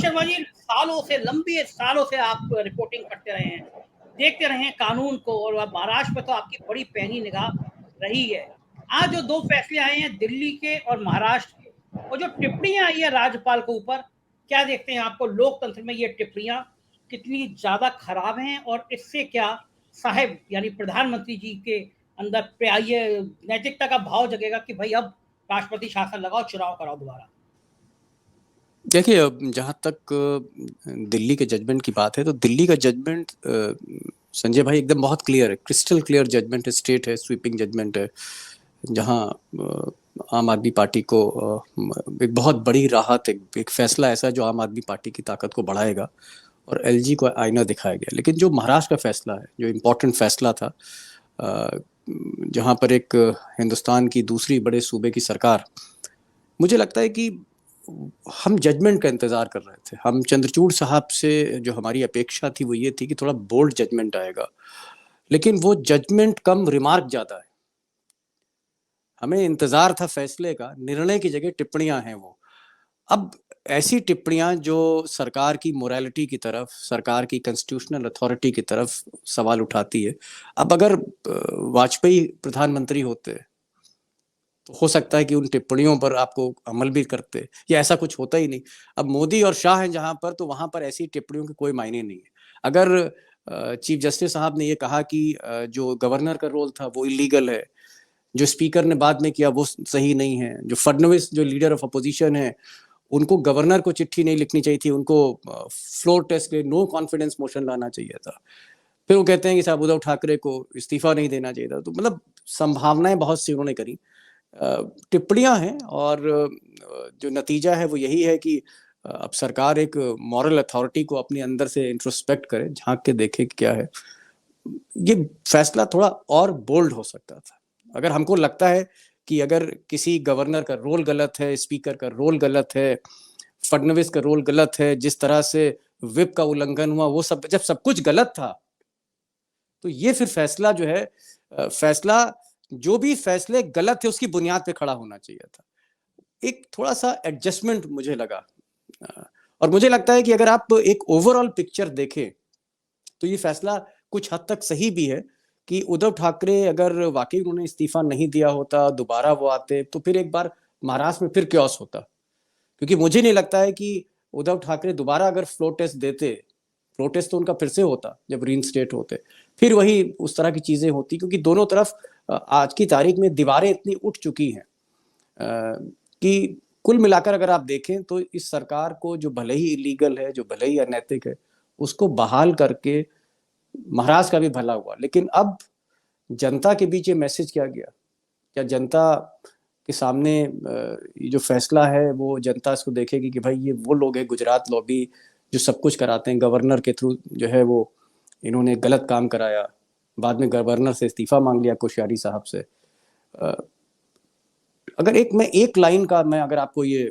शर्मा जी, सालों से, लंबे सालों से आप रिपोर्टिंग करते रहे हैं, देखते रहे हैं कानून को, और महाराष्ट्र में तो आपकी बड़ी पैनी निगाह रही है। आज जो 2 फैसले आए हैं दिल्ली के और महाराष्ट्र के, और जो टिप्पणियां आई है राज्यपाल के ऊपर, क्या देखते हैं आपको लोकतंत्र में ये टिप्पणियां कितनी ज्यादा खराब हैं, और इससे क्या साहब यानी प्रधानमंत्री जी के अंदर ये नैतिकता का भाव जगेगा कि भाई अब राष्ट्रपति शासन लगाओ, चुनाव कराओ दोबारा? देखिए, अब जहाँ तक दिल्ली के जजमेंट की बात है, तो दिल्ली का जजमेंट संजय भाई एकदम बहुत क्लियर है, क्रिस्टल क्लियर जजमेंट है, स्टेट है, स्वीपिंग जजमेंट है, जहाँ आम आदमी पार्टी को एक बहुत बड़ी राहत, एक फैसला ऐसा जो आम आदमी पार्टी की ताकत को बढ़ाएगा, और एलजी को आईना दिखाया गया। लेकिन जो महाराष्ट्र का फैसला है, जो इम्पोर्टेंट फैसला था, जहाँ पर एक हिंदुस्तान की दूसरी बड़े सूबे की सरकार, मुझे लगता है कि हम जजमेंट का इंतजार कर रहे थे। हम चंद्रचूड़ साहब से जो हमारी अपेक्षा थी वो ये थी कि थोड़ा बोल्ड जजमेंट आएगा, लेकिन वो जजमेंट कम, रिमार्क ज्यादा है। हमें इंतजार था फैसले का, निर्णय की जगह टिप्पणियां हैं वो। अब ऐसी टिप्पणियां जो सरकार की मोरालिटी की तरफ, सरकार की कॉन्स्टिट्यूशनल अथॉरिटी की तरफ सवाल उठाती है। अब अगर वाजपेयी प्रधानमंत्री होते तो हो सकता है कि उन टिप्पणियों पर आपको अमल भी करते, या ऐसा कुछ होता ही नहीं। अब मोदी और शाह हैं जहां पर, तो वहां पर ऐसी टिप्पणियों के कोई मायने नहीं है। अगर चीफ जस्टिस साहब ने ये कहा कि जो गवर्नर का रोल था वो इलीगल है, जो स्पीकर ने बाद में किया वो सही नहीं है, जो फडणवीस जो लीडर ऑफ अपोजिशन है उनको गवर्नर को चिट्ठी नहीं लिखनी चाहिए थी, उनको फ्लोर टेस्ट के नो कॉन्फिडेंस मोशन लाना चाहिए था, फिर वो कहते हैं कि साहब उद्धव ठाकरे को इस्तीफा नहीं देना चाहिए था। तो मतलब संभावनाएं बहुत सी उन्होंने करी, टिप्पणियां हैं, और जो नतीजा है वो यही है कि अब सरकार एक मॉरल अथॉरिटी को अपने अंदर से इंट्रोस्पेक्ट करे, झांक के देखे कि क्या है। ये फैसला थोड़ा और बोल्ड हो सकता था। अगर हमको लगता है कि अगर किसी गवर्नर का रोल गलत है, स्पीकर का रोल गलत है, फडणवीस का रोल गलत है, जिस तरह से विप का उल्लंघन हुआ, वो सब जब सब कुछ गलत था, तो ये फिर फैसला जो है, फैसला जो भी फैसले गलत थे उसकी बुनियाद पे खड़ा होना चाहिए था। एक थोड़ा सा एडजस्टमेंट मुझे लगा, और मुझे लगता है कि अगर आप एक ओवरऑल पिक्चर देखें तो ये फैसला कुछ हद तक सही भी है कि उद्धव ठाकरे अगर वाकई उन्होंने इस्तीफा नहीं दिया होता, दोबारा वो आते, तो फिर एक बार महाराष्ट्र में फिर क्योस होता। क्योंकि मुझे नहीं लगता है कि उद्धव ठाकरे दोबारा अगर फ्लोर टेस्ट देते, फ्लोर टेस्ट तो उनका फिर से होता जब रीइंस्टेट होते, फिर वही उस तरह की चीजें होती, क्योंकि दोनों तरफ आज की तारीख में दीवारें इतनी उठ चुकी हैं कि कुल मिलाकर अगर आप देखें तो इस सरकार को, जो भले ही इलीगल है, जो भले ही अनैतिक है, उसको बहाल करके महाराष्ट्र का भी भला हुआ। लेकिन अब जनता के बीच ये मैसेज क्या गया? क्या जनता के सामने ये जो फैसला है वो जनता इसको देखेगी कि भाई ये वो लोग हैं, गुजरात लॉबी, जो सब कुछ कराते हैं गवर्नर के थ्रू, जो है वो इन्होंने गलत काम कराया, बाद में गवर्नर से इस्तीफा मांग लिया कोश्यारी साहब से। अगर एक लाइन का मैं अगर आपको ये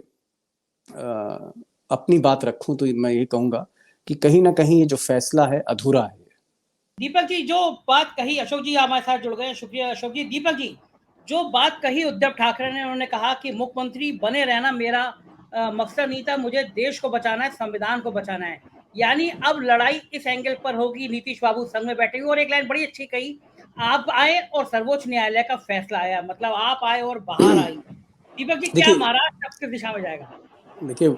अपनी बात रखूं तो मैं ये कहूंगा कि कहीं ना कहीं ये जो फैसला है अधूरा है। दीपक जी, जो बात कही, अशोक जी हमारे साथ जुड़ गए, शुक्रिया अशोक जी। दीपक जी, जो बात कही उद्धव ठाकरे ने, उन्होंने कहा कि मुख्यमंत्री बने रहना मेरा मकसद नहीं था, मुझे देश को बचाना है, संविधान को बचाना है। यानी अब लड़ाई इस एंगल पर होगी, नीतीश बाबू संग में बैठे हुए। और एक लाइन बड़ी अच्छी कही, आप आए और सर्वोच्च न्यायालय का फैसला आया, मतलब आप आए और बाहर आई। दीपक जी, क्या महाराष्ट्र किस दिशा में जाएगा? देखिए,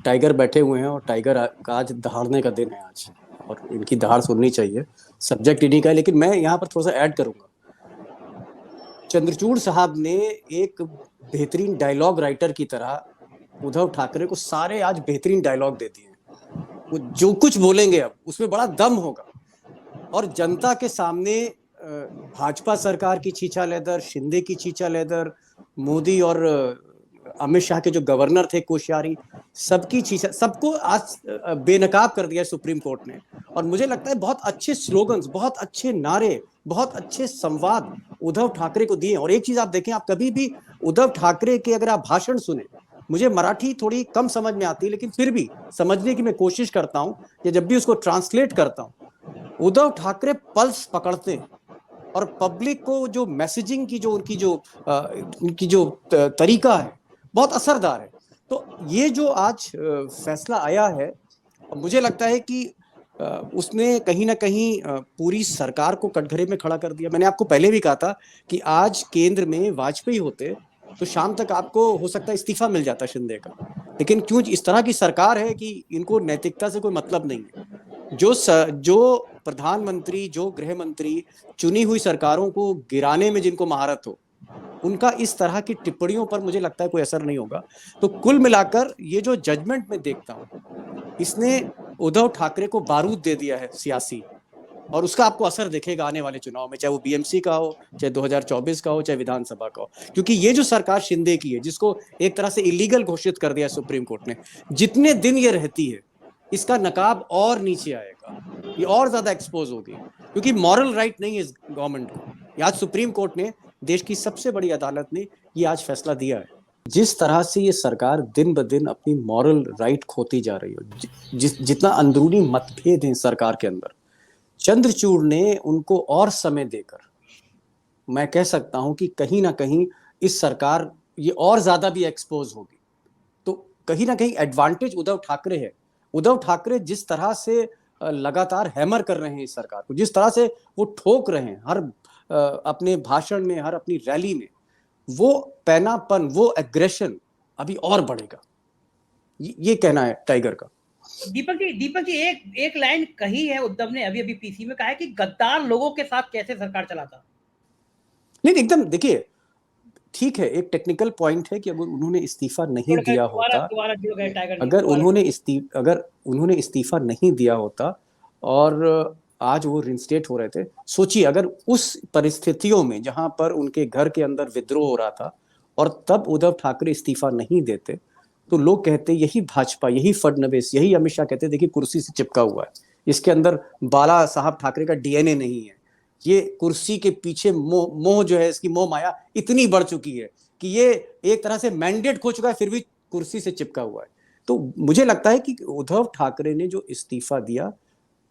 टाइगर बैठे हुए हैं और टाइगर का आज दहाड़ने का दिन है आज, और इनकी दहाड़ सुननी चाहिए। सब्जेक्ट इन्हीं का है, लेकिन मैं यहाँ पर थोड़ा सा ऐड करूंगा। चंद्रचूड़ साहब ने एक बेहतरीन डायलॉग राइटर की तरह उद्धव ठाकरे को सारे आज बेहतरीन डायलॉग दे दिए। वो जो कुछ बोलेंगे अब उसमें बड़ा दम होगा, और जनता के सामने भाजपा सरकार की छीछा लेदर, शिंदे की छीछा लेदर, मोदी और अमित शाह के जो गवर्नर थे कोश्यारी, सबकी छीछा, सबको आज बेनकाब कर दिया सुप्रीम कोर्ट ने। और मुझे लगता है बहुत अच्छे स्लोगन्स, बहुत अच्छे नारे, बहुत अच्छे संवाद उद्धव ठाकरे को दिए। और एक चीज आप देखें, आप कभी भी उद्धव ठाकरे के अगर आप भाषण सुने, मुझे मराठी थोड़ी कम समझ में आती है, लेकिन फिर भी समझने की मैं कोशिश करता हूं, या जब भी उसको ट्रांसलेट करता हूं, उद्धव ठाकरे पल्स पकड़ते हैं, और पब्लिक को जो मैसेजिंग की जो उनकी जो तरीका है बहुत असरदार है। तो ये जो आज फैसला आया है, मुझे लगता है कि उसने कहीं ना कहीं पूरी सरकार को कटघरे में खड़ा कर दिया। मैंने आपको पहले भी कहा था कि आज केंद्र में वाजपेयी होते तो शाम तक आपको हो सकता है इस्तीफा मिल जाता शिंदे का, लेकिन क्यों इस तरह की सरकार है कि इनको नैतिकता से कोई मतलब नहीं है। जो प्रधानमंत्री, जो गृह मंत्री चुनी हुई सरकारों को गिराने में जिनको महारत हो, उनका इस तरह की टिप्पणियों पर मुझे लगता है कोई असर नहीं होगा। तो कुल मिलाकर ये जो जजमेंट मैं देखता हूँ, इसने उद्धव ठाकरे को बारूद दे दिया है सियासी, और उसका आपको असर दिखेगा आने वाले चुनाव में, चाहे वो बीएमसी का हो, चाहे 2024 का हो, चाहे विधानसभा का हो। क्योंकि ये जो सरकार शिंदे की है, जिसको एक तरह से इलीगल घोषित कर दिया सुप्रीम कोर्ट ने, जितने दिन ये रहती है इसका नकाब और नीचे आएगा, ये और ज्यादा एक्सपोज होगी, क्योंकि मॉरल राइट नहीं है इस गवर्नमेंट को। आज सुप्रीम कोर्ट ने, देश की सबसे बड़ी अदालत ने ये आज फैसला दिया है। जिस तरह से ये सरकार दिन ब दिन अपनी मॉरल राइट खोती जा रही है, जितना अंदरूनी मतभेद है सरकार के अंदर, चंद्रचूड़ ने उनको और समय देकर, मैं कह सकता हूं कि कहीं ना कहीं इस सरकार ये और ज्यादा भी एक्सपोज होगी। तो कहीं ना कहीं एडवांटेज उद्धव ठाकरे है। उद्धव ठाकरे जिस तरह से लगातार हैमर कर रहे हैं इस सरकार को, जिस तरह से वो ठोक रहे हैं हर अपने भाषण में, हर अपनी रैली में, वो पैनापन, वो एग्रेशन अभी और बढ़ेगा। ये कहना है टाइगर का। दीपक जी एक लाइन कही है उद्धव ने, अभी पीसी में कहा है कि गद्दार लोगों के साथ कैसे सरकार चलाता। नहीं, एकदम देखिए, ठीक है, एक टेक्निकल पॉइंट है कि अगर उन्होंने इस्तीफा नहीं दिया होता, अगर उन्होंने इस्तीफा नहीं दिया होता और आज वो रिंस्टेट हो रहे थे, सोचिए अगर उस परिस्थितियों में जहां पर उनके घर के अंदर विद्रोह हो रहा था और तब उद्धव ठाकरे इस्तीफा नहीं देते, तो लोग कहते यही भाजपा, यही फडणवीस, यही अमित शाह कहते देखिए कुर्सी से चिपका हुआ है, इसके अंदर बाला साहब ठाकरे का डीएनए नहीं है, ये कुर्सी के पीछे मोह जो है, इसकी मोह माया इतनी बढ़ चुकी है कि ये एक तरह से मैंडेट खो चुका है, फिर भी कुर्सी से चिपका हुआ है। तो मुझे लगता है कि उद्धव ठाकरे ने जो इस्तीफा दिया,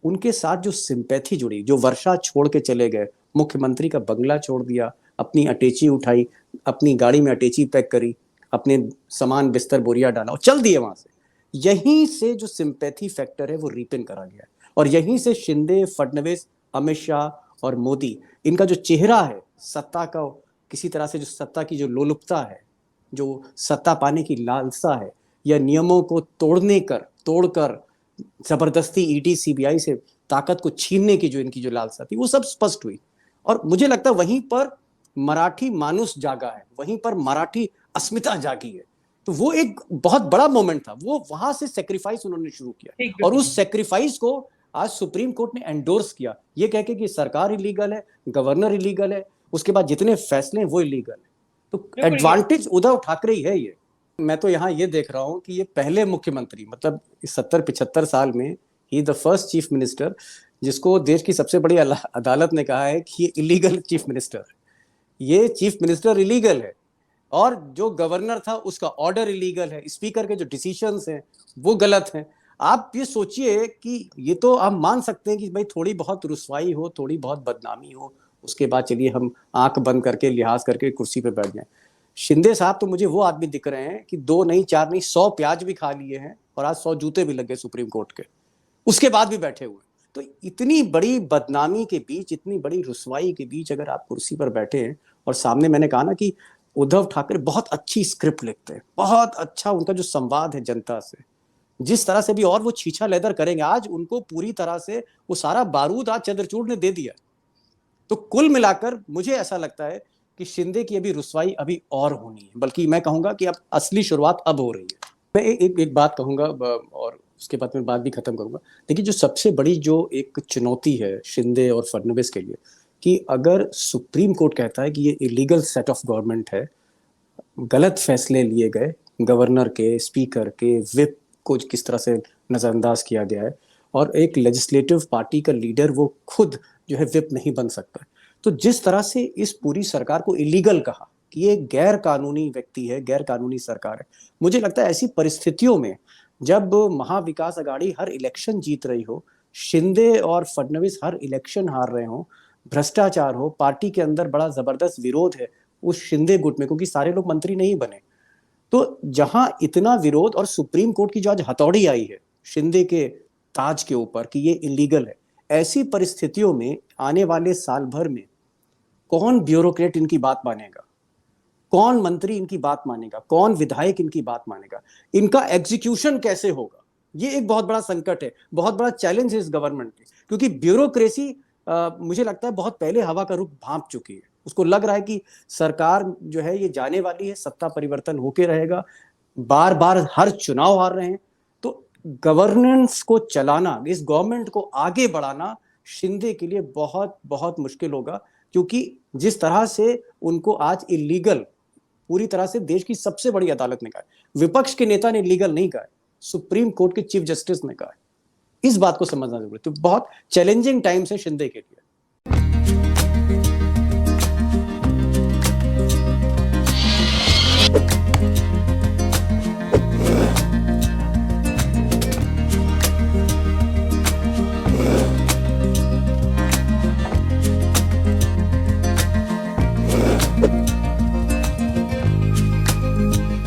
उनके साथ जो सिंपैथी जुड़ी, जो वर्षा छोड़ के चले गए, मुख्यमंत्री का बंगला छोड़ दिया, अपनी अटैची उठाई, अपनी गाड़ी में अटैची पैक करी, अपने सामान बिस्तर बोरिया डाला और चल दिए वहां से, यहीं से जो सिंपैथी फैक्टर है वो रीपिन करा गया है। और यहीं से शिंदे, फडणवीस, अमित शाह और मोदी, इनका जो चेहरा है सत्ता का, किसी तरह से जो सत्ता की जो लोलुपता है, जो सत्ता पाने की लालसा है, या नियमों को तोड़कर जबरदस्ती ईडी सीबीआई से ताकत को छीनने की जो इनकी जो लालसा थी, वो सब स्पष्ट हुई। और मुझे लगता है वहीं पर मराठी मानुस जागा है, वहीं पर मराठी अस्मिता जागी है। तो वो एक बहुत बड़ा मोमेंट था, वो वहां से सेक्रीफाइस उन्होंने शुरू किया, और उस सेक्रीफाइस को आज सुप्रीम कोर्ट ने एंडोर्स किया, ये कह के कि सरकार इलीगल है, गवर्नर इलीगल है, उसके बाद जितने फैसले हैं वो इलीगल है। तो एडवांटेज उद्धव ठाकरे ही है ये। मैं तो यहाँ ये देख रहा हूँ कि ये पहले मुख्यमंत्री, मतलब 70-75 साल में ही द फर्स्ट चीफ मिनिस्टर जिसको देश की सबसे बड़ी अदालत ने कहा है कि ये इलीगल चीफ मिनिस्टर है, ये चीफ मिनिस्टर इलीगल है, और जो गवर्नर था उसका ऑर्डर इलीगल है, स्पीकर के जो डिसीजंस हैं वो गलत हैं। आप ये सोचिए कि ये तो आप मान सकते हैं कि भाई थोड़ी बहुत रुसवाई हो, थोड़ी बहुत बदनामी हो, उसके बाद चलिए हम आंख बंद करके लिहाज करके कुर्सी पे बैठ जाएं। शिंदे साहब तो मुझे वो आदमी दिख रहे हैं कि 2 नहीं 4 नहीं 100 प्याज भी खा लिए हैं, और आज 100 जूते भी लग गए सुप्रीम कोर्ट के, उसके बाद भी बैठे हुए। तो इतनी बड़ी बदनामी के बीच, इतनी बड़ी रुसवाई के बीच अगर आप कुर्सी पर बैठे हैं, और सामने मैंने कहा ना कि उद्धव ठाकरे बहुत अच्छी स्क्रिप्ट लिखते हैं, बहुत अच्छा उनका जो संवाद है जनता से, जिस तरह से भी, और वो छीछा लेदर करेंगे, आज उनको पूरी तरह से वो सारा बारूद आज चंद्रचूड़ ने दे दिया। तो कुल मिलाकर मुझे ऐसा लगता है कि शिंदे की अभी रुसवाई अभी और होनी है, बल्कि मैं कहूंगा कि अब असली शुरुआत अब हो रही है। मैं एक बात कहूंगा और उसके बाद में बात भी खत्म करूंगा। देखिए, जो सबसे बड़ी जो एक चुनौती है शिंदे और फडणवीस के लिए, कि अगर सुप्रीम कोर्ट कहता है कि ये इलीगल सेट ऑफ गवर्नमेंट है, गलत फैसले लिए गए, गवर्नर के, स्पीकर के, विप को किस तरह से नजरअंदाज किया गया है, और एक लेजिस्लेटिव पार्टी का लीडर वो खुद जो है विप नहीं बन सकता, तो जिस तरह से इस पूरी सरकार को इलीगल कहा कि ये गैर कानूनी व्यक्ति है, गैर कानूनी सरकार है, मुझे लगता है ऐसी परिस्थितियों में जब महाविकास अघाड़ी हर इलेक्शन जीत रही हो, शिंदे और फडणवीस हर इलेक्शन हार रहे हो, भ्रष्टाचार हो, पार्टी के अंदर बड़ा जबरदस्त विरोध है उस शिंदे गुट में, क्योंकि सारे लोग मंत्री नहीं बने, तो जहां इतना विरोध और सुप्रीम कोर्ट की जो आज हथौड़ी आई है शिंदे के ताज के ऊपर कि ये इलीगल है, ऐसी परिस्थितियों में आने वाले साल भर में कौन ब्यूरोक्रेट इनकी बात मानेगा, कौन मंत्री इनकी बात मानेगा, कौन विधायक इनकी बात मानेगा, इनका एग्जीक्यूशन कैसे होगा? ये एक बहुत बड़ा संकट है, बहुत बड़ा चैलेंज है इस गवर्नमेंट के, क्योंकि ब्यूरोक्रेसी मुझे लगता है बहुत पहले हवा का रुख भांप चुकी है। उसको लग रहा है कि सरकार जो है ये जाने वाली है, सत्ता परिवर्तन होके रहेगा, बार बार हर चुनाव हार रहे हैं, तो गवर्नेंस को चलाना, इस गवर्नमेंट को आगे बढ़ाना शिंदे के लिए बहुत बहुत मुश्किल होगा, क्योंकि जिस तरह से उनको आज इलीगल पूरी तरह से देश की सबसे बड़ी अदालत ने कहा है, विपक्ष के नेता ने लीगल नहीं कहा है, सुप्रीम कोर्ट के चीफ जस्टिस ने कहा है। इस बात को समझना जरूरी है। तो बहुत चैलेंजिंग टाइम्स है शिंदे के लिए।